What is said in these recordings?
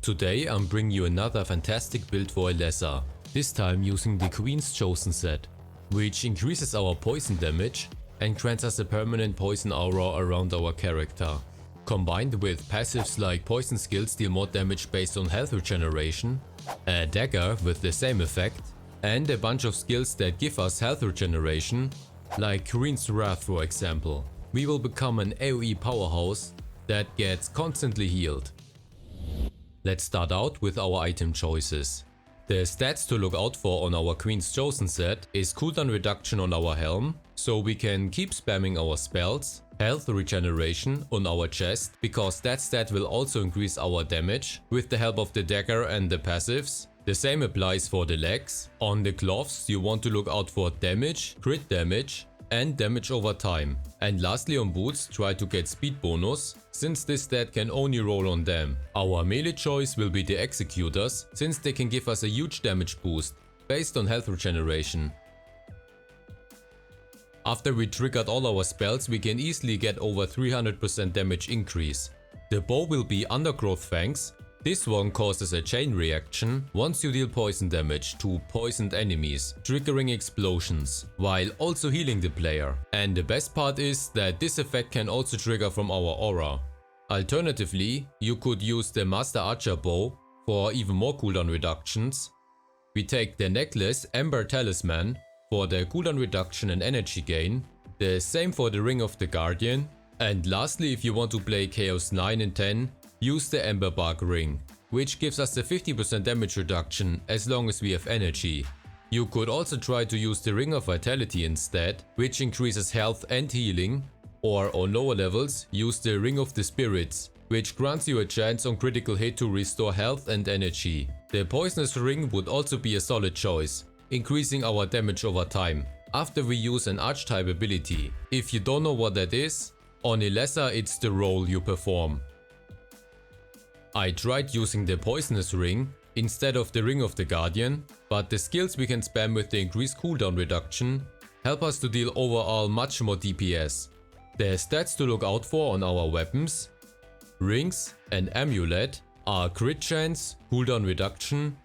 Today I'm bringing you another fantastic build for Elessa, this time using the Queen's Chosen set, which increases our poison damage and grants us a permanent poison aura around our character. Combined with passives like poison skills deal more damage based on health regeneration, a dagger with the same effect, and a bunch of skills that give us health regeneration, like Queen's Wrath for example, we will become an AoE powerhouse that gets constantly healed. Let's start out with our item choices. The stats to look out for on our Queen's Chosen set is cooldown reduction on our helm, so we can keep spamming our spells, health regeneration on our chest, because that stat will also increase our damage with the help of the dagger and the passives. The same applies for the legs. On the gloves you want to look out for damage, crit damage and damage over time. And lastly on boots try to get speed bonus, since this stat can only roll on them. Our melee choice will be the executors, since they can give us a huge damage boost based on health regeneration. After we triggered all our spells we can easily get over 300% damage increase. The bow will be Undergrowth Fangs. This one causes a chain reaction once you deal poison damage to poisoned enemies, triggering explosions, while also healing the player. And the best part is that this effect can also trigger from our aura. Alternatively, you could use the Master Archer bow for even more cooldown reductions. We take the necklace Ember Talisman for the cooldown reduction and energy gain, the same for the Ring of the Guardian, and lastly if you want to play Chaos 9 and 10, use the Ember Bark Ring, which gives us a 50% damage reduction as long as we have energy. You could also try to use the Ring of Vitality instead, which increases health and healing, or on lower levels use the Ring of the Spirits, which grants you a chance on critical hit to restore health and energy. The Poisonous Ring would also be a solid choice, increasing our damage over time, after we use an Archetype ability. If you don't know what that is, on Elessa it's the role you perform. I tried using the Poisonous Ring instead of the Ring of the Guardian, but the skills we can spam with the increased cooldown reduction help us to deal overall much more DPS. The stats to look out for on our weapons, rings and amulet are crit chance, cooldown reduction,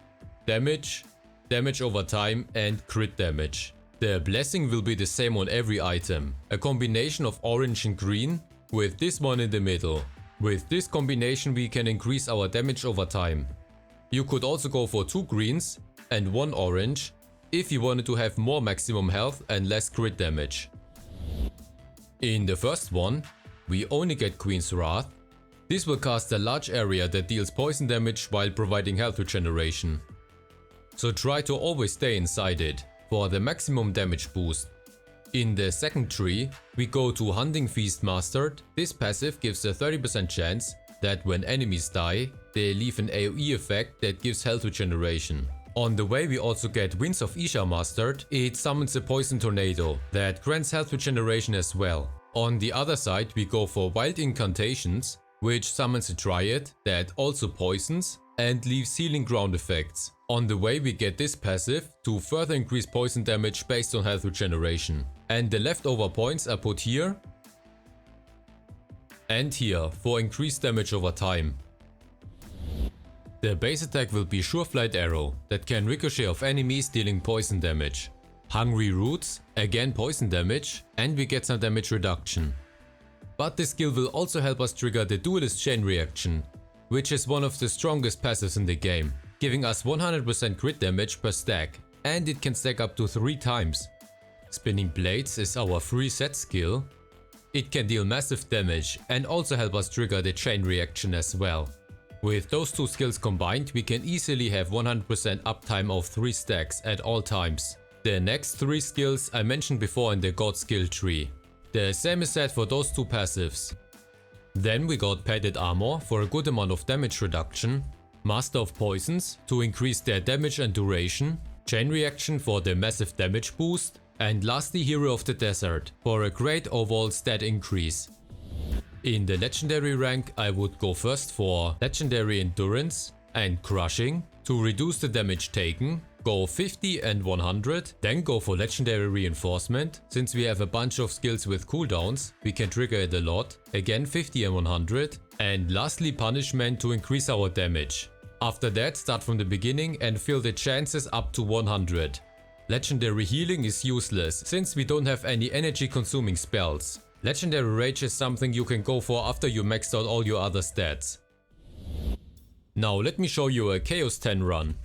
damage, damage over time and crit damage. The blessing will be the same on every item, a combination of orange and green with this one in the middle. With this combination we can increase our damage over time. You could also go for 2 greens and 1 orange if you wanted to have more maximum health and less crit damage. In the first one, we only get Queen's Wrath. This will cast a large area that deals poison damage while providing health regeneration. So try to always stay inside it for the maximum damage boost. In the second tree, we go to Hunting Feast Mastered. This passive gives a 30% chance that when enemies die, they leave an AoE effect that gives health regeneration. On the way we also get Winds of Isha Mastered. It summons a Poison Tornado that grants health regeneration as well. On the other side we go for Wild Incantations, which summons a Dryad that also poisons and leaves healing ground effects. On the way we get this passive to further increase poison damage based on health regeneration. And the leftover points are put here and here for increased damage over time. The base attack will be Sureflight Arrow that can ricochet off enemies dealing poison damage. Hungry Roots, again poison damage, and we get some damage reduction. But this skill will also help us trigger the Duelist Chain Reaction, which is one of the strongest passives in the game, giving us 100% crit damage per stack, and it can stack up to 3 times. Spinning Blades is our free set skill. It can deal massive damage and also help us trigger the chain reaction as well. With those 2 skills combined we can easily have 100% uptime of 3 stacks at all times. The next 3 skills I mentioned before in the God skill tree. The same is said for those 2 passives. Then we got Padded Armor for a good amount of damage reduction, Master of Poisons to increase their damage and duration, Chain Reaction for the massive damage boost, and lastly Hero of the Desert for a great overall stat increase. In the legendary rank I would go first for Legendary Endurance and Crushing to reduce the damage taken, go 50 and 100, then go for Legendary Reinforcement. Since we have a bunch of skills with cooldowns, we can trigger it a lot, again 50 and 100, and lastly Punishment to increase our damage. After that, start from the beginning and fill the chances up to 100. Legendary healing is useless, since we don't have any energy consuming spells. Legendary rage is something you can go for after you maxed out all your other stats. Now let me show you a Chaos 10 run.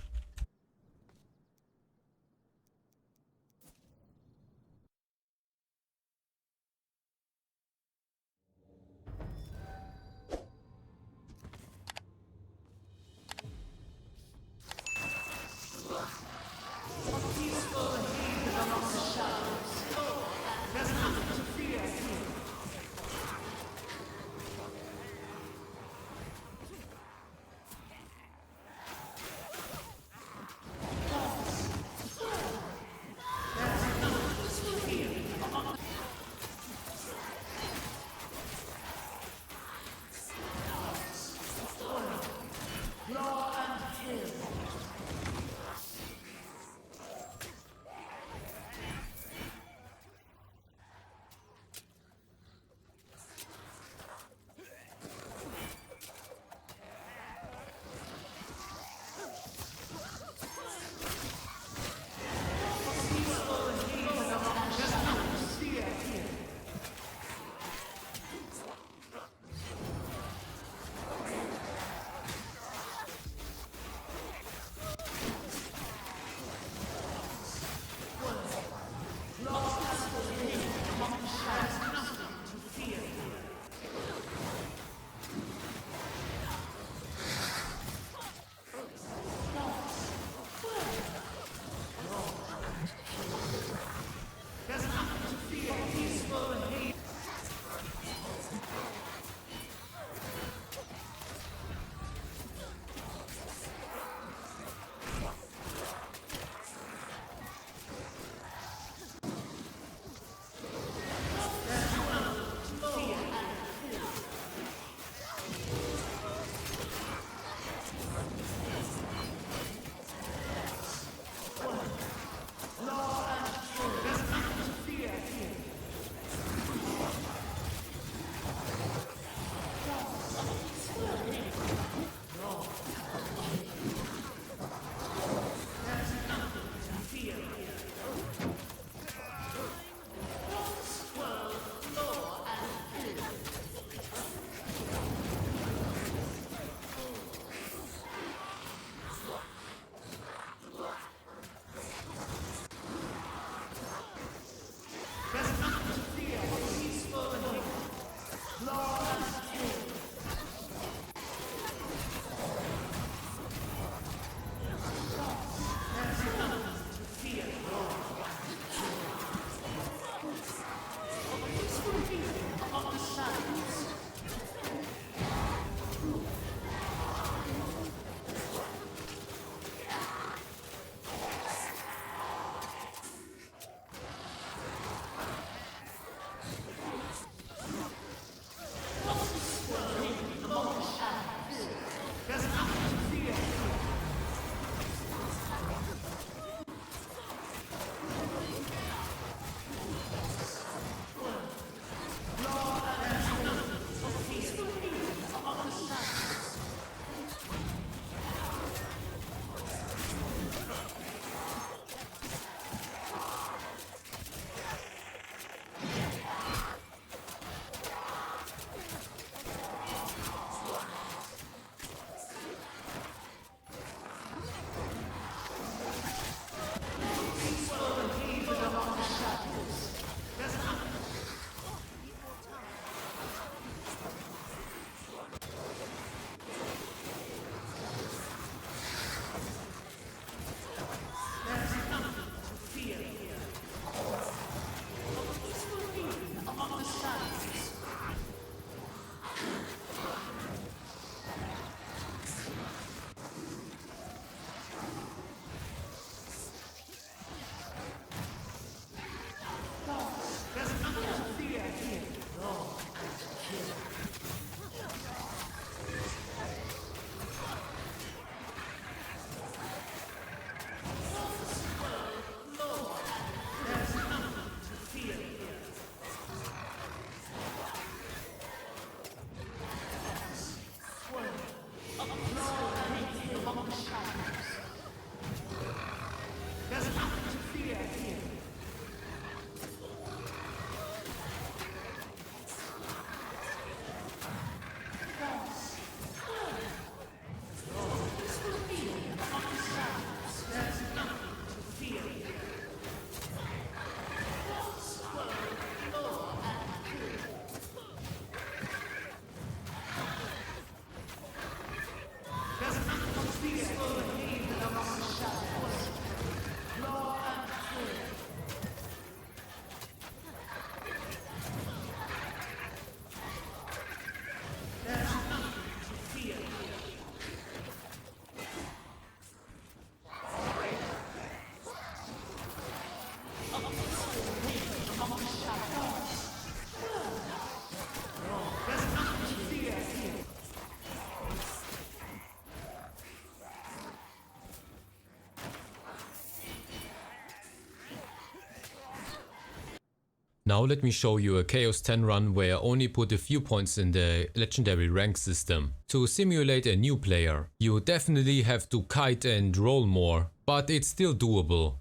Now let me show you a Chaos 10 run where I only put a few points in the legendary rank system. To simulate a new player, you definitely have to kite and roll more, but it's still doable.